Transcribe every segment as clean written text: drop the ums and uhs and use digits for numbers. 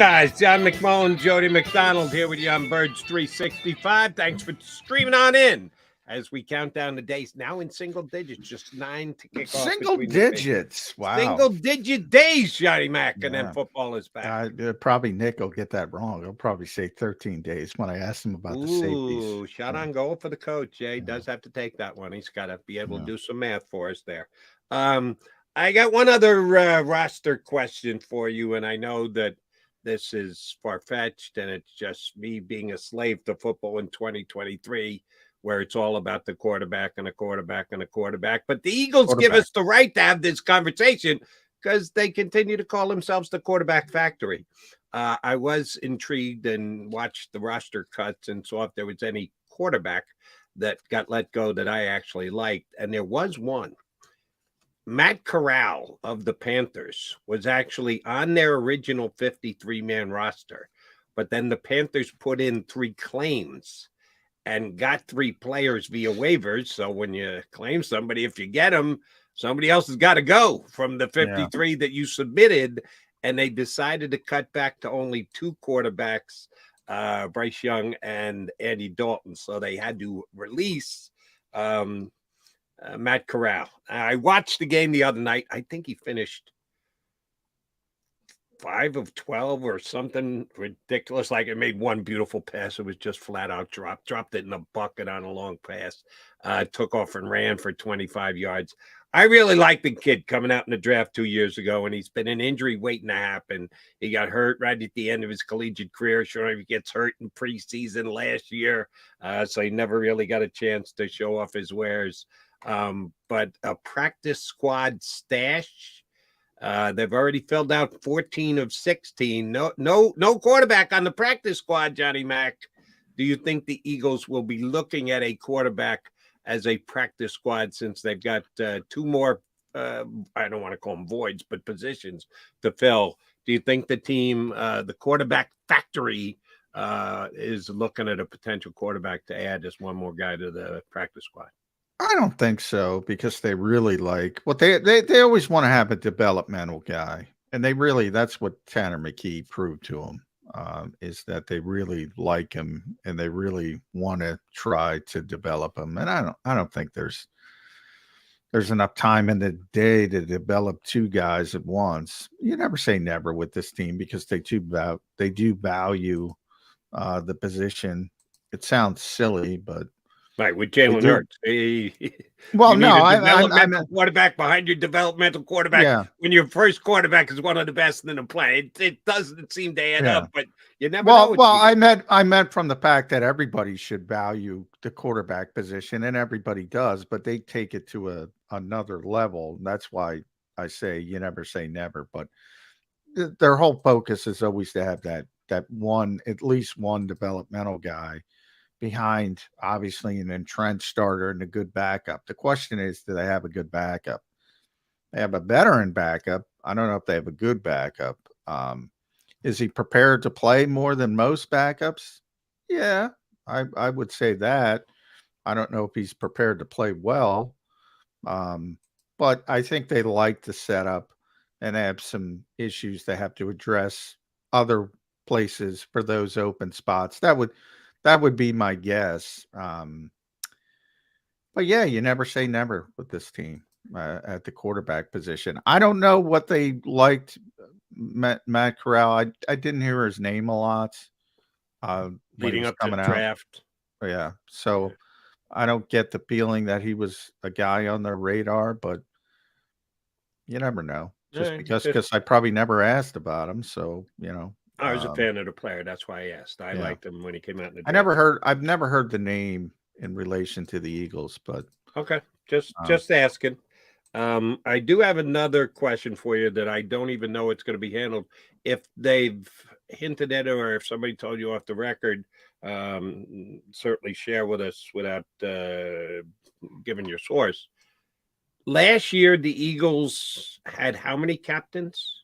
Guys, John McMullen, Jody McDonald here with you on Birds 365. Thanks for streaming on in as we count down the days. Now in single digits, just 9 to kick off. Single digits. Wow. Single-digit days, Johnny Mac, and then football is back. Probably Nick will get that wrong. He'll probably say 13 days when I asked him about the safeties. Shot on goal for the coach. Jay does have to take that one. He's got to be able to do some math for us there. I got one other roster question for you, and I know that this is far-fetched, and it's just me being a slave to football in 2023, where it's all about the quarterback and a quarterback and a quarterback. But the Eagles give us the right to have this conversation because they continue to call themselves the quarterback factory. I was intrigued and watched the roster cuts and saw if there was any quarterback that got let go that I actually liked, and there was one. Matt Corral of the Panthers was actually on their original 53-man roster, but then the Panthers put in 3 claims and got 3 players via waivers. So when you claim somebody, if you get them, somebody else has got to go from the 53 that you submitted, and they decided to cut back to only 2 quarterbacks, Bryce Young and Andy Dalton. So they had to release Matt Corral. I watched the game the other night. I think he finished 5 of 12 or something ridiculous. Like, it made one beautiful pass. It was just flat out dropped it in a bucket on a long pass. Took off and ran for 25 yards. I really like the kid coming out in the draft 2 years ago, and he's been an injury waiting to happen. He got hurt right at the end of his collegiate career. Sure, he gets hurt in preseason last year, so he never really got a chance to show off his wares. But a practice squad stash. They've already filled out 14 of 16. No quarterback on the practice squad, Johnny Mac. Do you think the Eagles will be looking at a quarterback as a practice squad since they've got 2 more, I don't want to call them voids, but positions to fill? Do you think the team, the quarterback factory, is looking at a potential quarterback to add as one more guy to the practice squad? I don't think so, because they really like what they always want to have a developmental guy, and that's what Tanner McKee proved to them, is that they really like him and they really want to try to develop him. And I don't think there's enough time in the day to develop 2 guys at once. You never say never with this team, because they do value the position. It sounds silly, but right, with Jalen Hurts. I'm quarterback behind your developmental quarterback when your first quarterback is one of the best in the play. It doesn't seem to add up, but you never know. Well, I meant from the fact that everybody should value the quarterback position, and everybody does, but they take it to another level. That's why I say you never say never, but their whole focus is always to have that one, at least one developmental guy behind, obviously, an entrenched starter and a good backup. The question is, do they have a good backup? They have a veteran backup. I don't know if they have a good backup. Is he prepared to play more than most backups? Yeah, I would say that. I don't know if he's prepared to play well, but I think they like the setup and have some issues they have to address other places for those open spots. That would be my guess. But yeah, you never say never with this team at the quarterback position. I don't know what they liked Matt Corral. I didn't hear his name a lot. Leading up to the draft. Yeah. So I don't get the feeling that he was a guy on their radar, but you never know. Just because I probably never asked about him. So, I was a fan of the player. That's why I asked. I liked him when he came out in the draft. I've never heard the name in relation to the Eagles, but okay. Just asking. I do have another question for you that I don't even know it's going to be handled. If they've hinted at it, or if somebody told you off the record, certainly share with us without giving your source. Last year, the Eagles had how many captains?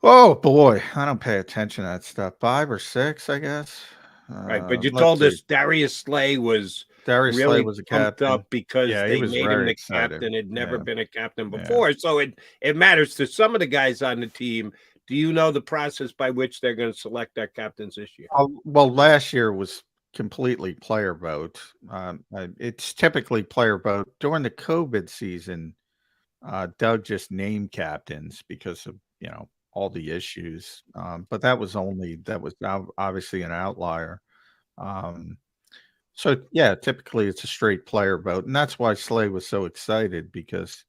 Oh boy, I don't pay attention to that stuff. 5 or 6, I guess. Right, but you told us Darius Slay was really was a captain up because they made him the captain. Had never been a captain before, so it matters to some of the guys on the team. Do you know the process by which they're going to select their captains this year? Well, last year was completely player vote. It's typically player vote. During the COVID season, Doug just named captains because of, all the issues. But that was obviously an outlier. Um, so yeah, typically it's a straight player vote, and that's why Slay was so excited because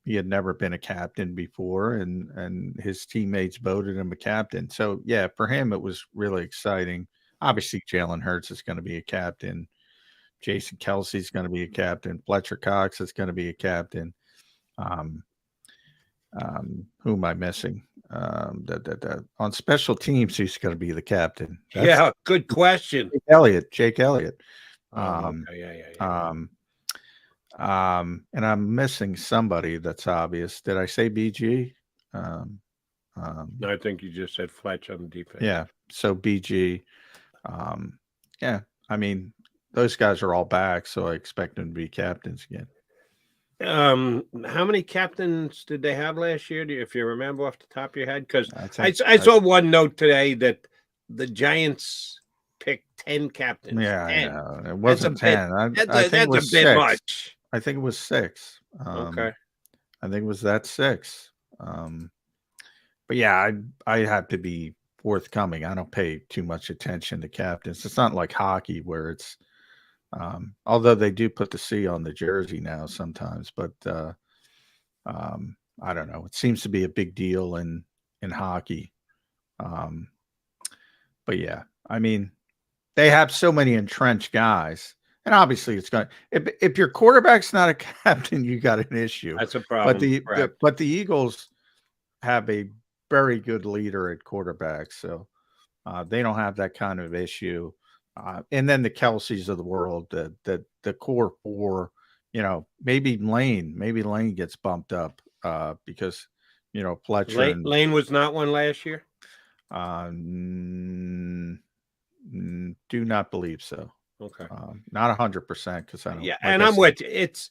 he had never been a captain before, and his teammates voted him a captain. So yeah, for him it was really exciting. Obviously, Jalen Hurts is going to be a captain. Jason Kelsey's going to be a captain. Fletcher Cox is going to be a captain. Um, who am I missing? On special teams, who's going to be the captain? Yeah, good question. Jake Elliott. Okay, yeah. And I'm missing somebody that's obvious. Did I say BG? No, I think you just said Fletch on the defense. Yeah. So BG. Yeah. I mean, those guys are all back, so I expect them to be captains again. How many captains did they have last year? If you remember off the top of your head? Because I saw one note today that the Giants picked 10 captains. Yeah, 10. I know. It wasn't 10. I think it was a bit 6. much. I think it was 6. Okay. I think it was that 6. But yeah, I have to be forthcoming. I don't pay too much attention to captains. It's not like hockey where it's although they do put the C on the jersey now sometimes, but I don't know. It seems to be a big deal in hockey. But yeah, I mean, they have so many entrenched guys, and obviously it's going. If your quarterback's not a captain, you got an issue. That's a problem. But the Eagles have a very good leader at quarterback, so they don't have that kind of issue. And then the Kelseys of the world, the core 4, maybe Lane gets bumped up because Fletcher. Lane was not one last year. Do not believe so. Okay, not 100% because I don't. Yeah, and I'm with you. It's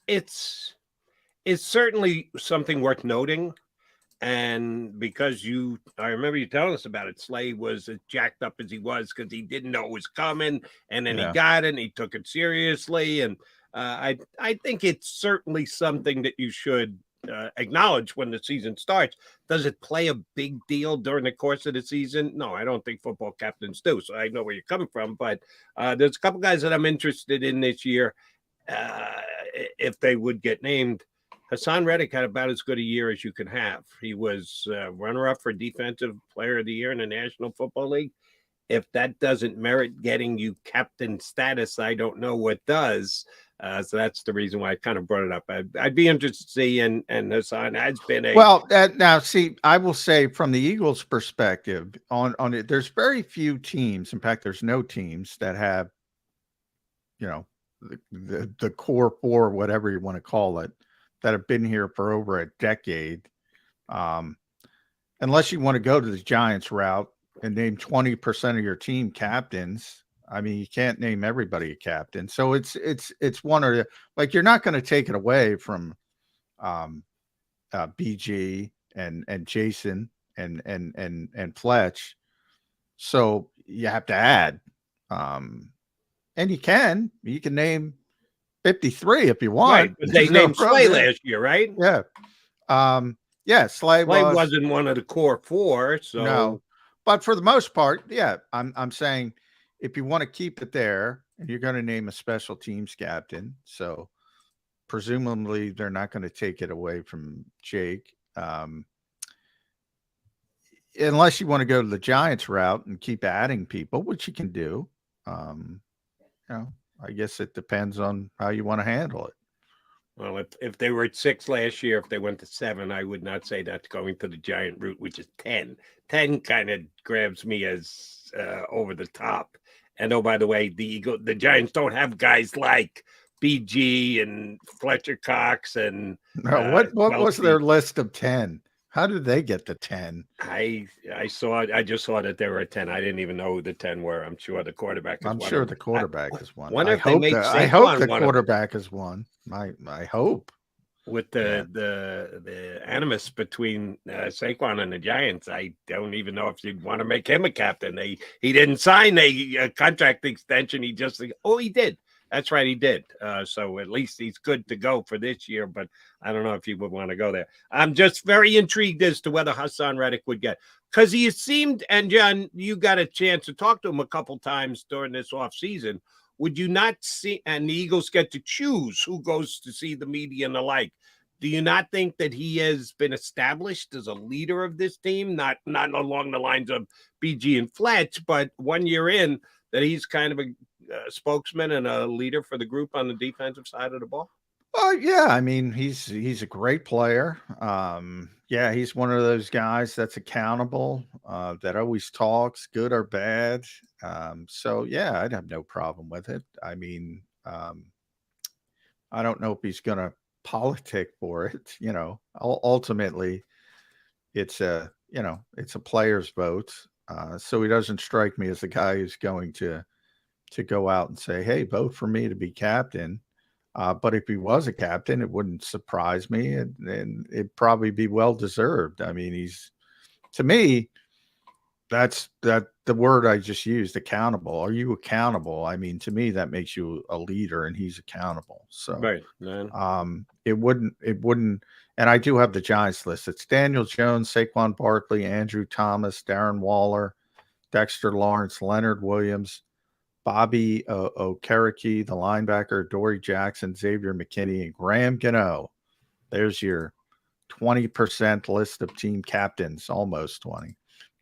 certainly something worth noting. And because I remember you telling us about it, Slay was as jacked up as he was because he didn't know it was coming, and then he got it and he took it seriously. And I think it's certainly something that you should acknowledge when the season starts. Does it play a big deal during the course of the season? No, I don't think football captains do. So I know where you're coming from, but there's a couple guys that I'm interested in this year if they would get named. Hassan Reddick had about as good a year as you can have. He was runner-up for Defensive Player of the Year in the National Football League. If that doesn't merit getting you captain status, I don't know what does. So that's the reason why I kind of brought it up. I'd be interested to see, and Hassan has been a... Well, now, see, I will say from the Eagles' perspective, on it, there's very few teams. In fact, there's no teams that have, the core 4, whatever you want to call it, that have been here for over a decade. Unless you want to go to the Giants route and name 20% of your team captains. I mean, you can't name everybody a captain. So it's one or the, like, you're not going to take it away from BG and Jason and Fletch. So you have to add. And you can name 53 if you want. Right, but they named Slay last year, right? Yeah. Slay wasn't one of the core 4, so no. But for the most part, yeah, I'm saying if you want to keep it there and you're going to name a special teams captain, so presumably they're not going to take it away from Jake. Unless you want to go to the Giants route and keep adding people, which you can do. I guess it depends on how you want to handle it. Well, if they were at 6 last year, if they went to 7, I would not say that's going to the Giant route, which is 10. 10 kind of grabs me as over the top. And oh, by the way, the Giants don't have guys like BG and Fletcher Cox and what was their list of 10? How did they get to 10? I just saw that they were at 10. I didn't even know who the 10 were. I'm sure the quarterback is one. I'm sure the quarterback is one. I hope the quarterback is one. I hope. with the animus between Saquon and the Giants, I don't even know if you'd want to make him a captain. He didn't sign a contract extension. He just he did. That's right, he did. So at least he's good to go for this year. But I don't know if he would want to go there. I'm just very intrigued as to whether Hassan Reddick would get, because he seemed, and John, you got a chance to talk to him a couple times during this offseason. Would you not see, and the Eagles get to choose who goes to see the media and the like? Do you not think that he has been established as a leader of this team? Not along the lines of BG and Fletch, but 1 year in, that he's kind of a spokesman and a leader for the group on the defensive side of the ball? Yeah, I mean, he's a great player. Yeah, he's one of those guys that's accountable, that always talks, good or bad. So yeah, I'd have no problem with it. I mean, I don't know if he's going to politic for it. Ultimately, it's a player's vote. So he doesn't strike me as a guy who's going to go out and say, "Hey, vote for me to be captain." But if he was a captain, it wouldn't surprise me, and it'd probably be well deserved. I mean, to me, that's the word I just used, accountable. Are you accountable? I mean, to me, that makes you a leader, and he's accountable. So, right, it wouldn't, and I do have the Giants list. It's Daniel Jones, Saquon Barkley, Andrew Thomas, Darren Waller, Dexter Lawrence, Leonard Williams, Bobby Okereke, the linebacker, Dory Jackson, Xavier McKinney, and Graham Gano. There's your 20% list of team captains, almost 20,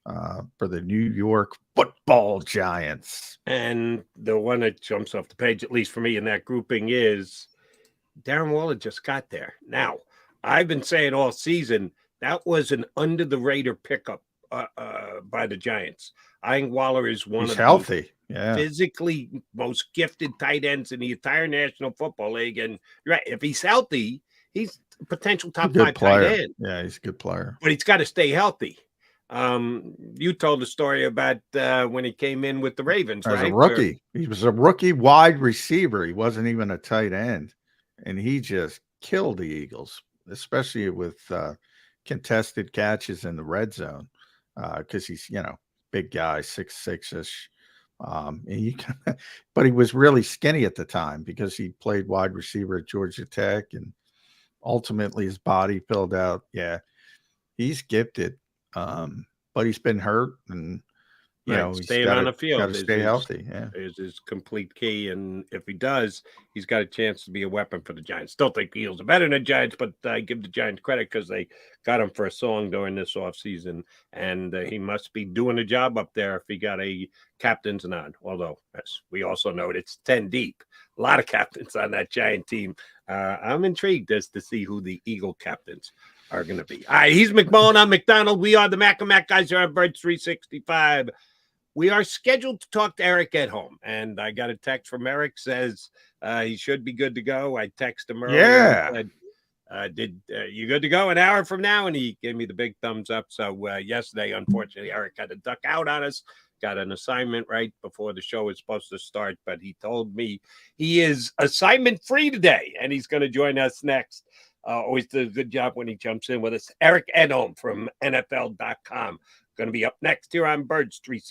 for the New York Football Giants. And the one that jumps off the page, at least for me in that grouping, is Darren Waller just got there. Now, I've been saying all season that was an under-the-radar pickup by the Giants. I think Waller is one He's of healthy. the physically most gifted tight ends in the entire National Football League. And you're right, if he's healthy, he's a potential top 5 player. tight end. Yeah, he's a good player. But he's got to stay healthy. You told the story about when he came in with the Ravens, as right? a rookie. He was a rookie wide receiver. He wasn't even a tight end. And he just killed the Eagles, especially with contested catches in the red zone, because he's, big guy, 6'6"ish. But he was really skinny at the time because he played wide receiver at Georgia Tech, and ultimately his body filled out. Yeah, he's gifted, but he's been hurt, and he's staying on the field, got to stay healthy. Yeah, is his complete key, and if he does, he's got a chance to be a weapon for the Giants. Still think the Eagles are better than the Giants, but I give the Giants credit because they got him for a song during this offseason, and he must be doing a job up there if he got a captain's nod. Although, as we also know, it's 10 deep, a lot of captains on that Giant team. I'm intrigued as to see who the Eagle captains are going to be. All right, he's McMullen. I'm McDonald. We are the Mac and Mac guys here on Birds 365. We are scheduled to talk to Eric at home, and I got a text from Eric, says he should be good to go. I texted him earlier. Yeah. Said, you good to go an hour from now? And he gave me the big thumbs up. So yesterday, unfortunately, Eric had to duck out on us. Got an assignment right before the show was supposed to start, but he told me he is assignment free today, and he's going to join us next. Always does a good job when he jumps in with us. Eric Edholm from NFL.com. Going to be up next here on Birds 360.